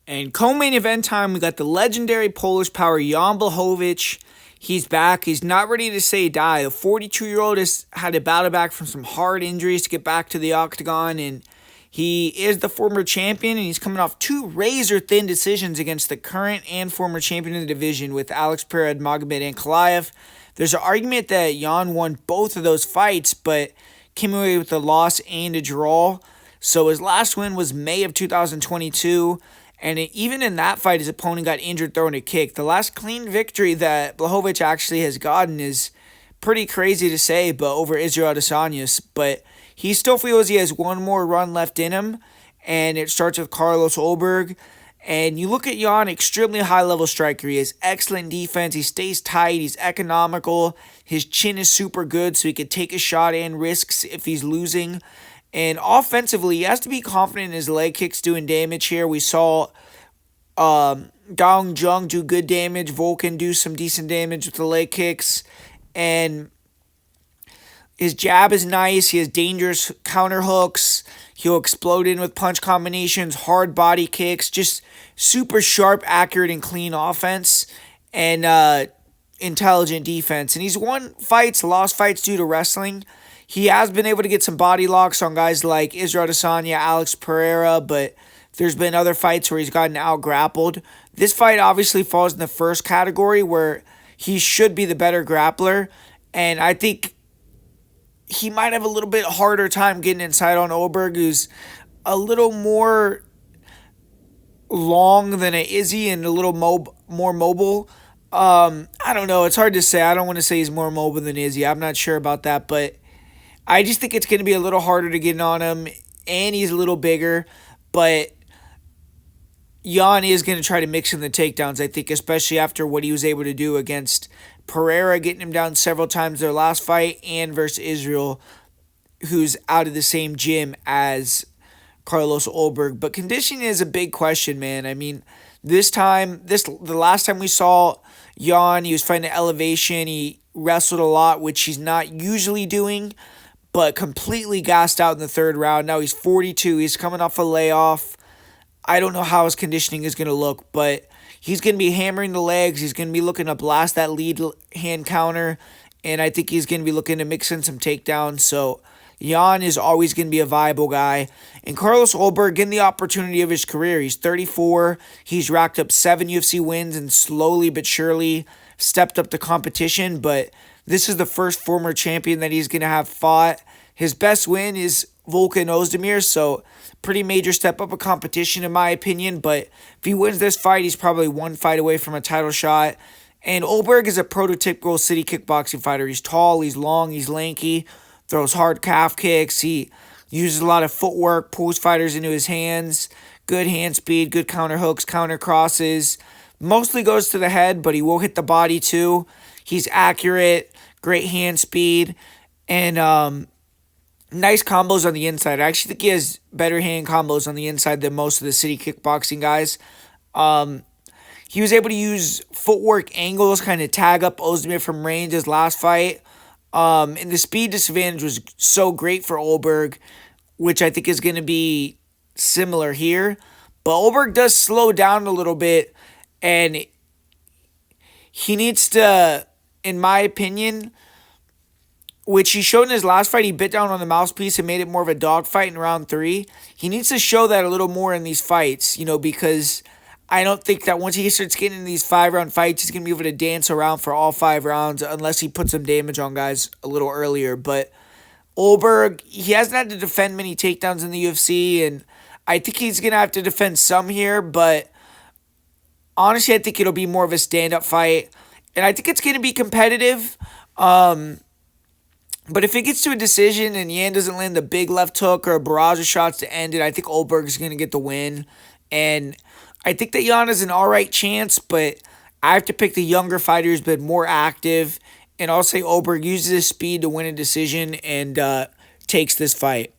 And co-main event time, we got the legendary Polish power Jan Blachowicz. He's back. He's not ready to say die. The 42-year-old has had to battle back from some hard injuries to get back to the octagon, and he is the former champion, and he's coming off two razor-thin decisions against the current and former champion of the division with Alex Pereira, Magomed Ankalaev. There's an argument that Jan won both of those fights, but came away with a loss and a draw. So his last win was May of 2022. And even in that fight, his opponent got injured throwing a kick. The last clean victory that Blachowicz actually has gotten is pretty crazy to say, but over Israel Adesanya. But he still feels he has one more run left in him, and it starts with Carlos Ulberg. And you look at Jan, extremely high-level striker. He has excellent defense. He stays tight. He's economical. His chin is super good, so he can take a shot and risks if he's losing. And offensively, he has to be confident in his leg kicks doing damage here. We saw Dong Jung do good damage. Volkan do some decent damage with the leg kicks. And his jab is nice. He has dangerous counter hooks. He'll explode in with punch combinations, hard body kicks. Just super sharp, accurate, and clean offense. And intelligent defense. And he's won fights, lost fights due to wrestling. He has been able to get some body locks on guys like Israel Adesanya, Alex Pereira, but there's been other fights where he's gotten out-grappled. This fight obviously falls in the first category where he should be the better grappler, and I think he might have a little bit harder time getting inside on Ulberg, who's a little more long than an Izzy and a little more mobile. I don't know. It's hard to say. I don't want to say he's more mobile than Izzy. I'm not sure about that, but I just think it's going to be a little harder to get on him, and he's a little bigger, but Jan is going to try to mix in the takedowns, I think, especially after what he was able to do against Pereira, getting him down several times their last fight, and versus Israel, who's out of the same gym as Carlos Ulberg. But conditioning is a big question, man. I mean, the last time we saw Jan, he was fighting at elevation. He wrestled a lot, which he's not usually doing, but completely gassed out in the third round. Now he's 42. He's coming off a layoff. I don't know how his conditioning is going to look, but he's going to be hammering the legs. He's going to be looking to blast that lead hand counter, and I think he's going to be looking to mix in some takedowns. So Jan is always going to be a viable guy. And Carlos Ulberg, getting the opportunity of his career. He's 34. He's racked up 7 UFC wins and slowly but surely stepped up the competition, but this is the first former champion that he's going to have fought. His best win is Volkan Ozdemir, so pretty major step up of competition in my opinion, but if he wins this fight, he's probably one fight away from a title shot. And Ulberg is a prototypical city kickboxing fighter. He's tall, he's long, he's lanky, throws hard calf kicks, he uses a lot of footwork, pulls fighters into his hands, good hand speed, good counter hooks, counter crosses, mostly goes to the head, but he will hit the body too. He's accurate, great hand speed, and nice combos on the inside. I actually think he has better hand combos on the inside than most of the city kickboxing guys. He was able to use footwork angles, kind of tag up Ozdemir from range his last fight. And the speed disadvantage was so great for Ulberg, which I think is going to be similar here. But Ulberg does slow down a little bit, and he needs to, in my opinion, which he showed in his last fight, he bit down on the mouthpiece and made it more of a dogfight in round 3. He needs to show that a little more in these fights, because I don't think that once he starts getting in these 5-round fights, he's going to be able to dance around for all 5 rounds unless he puts some damage on guys a little earlier. But Ulberg, he hasn't had to defend many takedowns in the UFC, and I think he's going to have to defend some here, but honestly, I think it'll be more of a stand-up fight, and I think it's going to be competitive. But if it gets to a decision and Yan doesn't land the big left hook or a barrage of shots to end it, I think Ulberg is going to get the win. And I think that Yan has an alright chance, but I have to pick the younger fighter who's been more active. And I'll say Ulberg uses his speed to win a decision and takes this fight.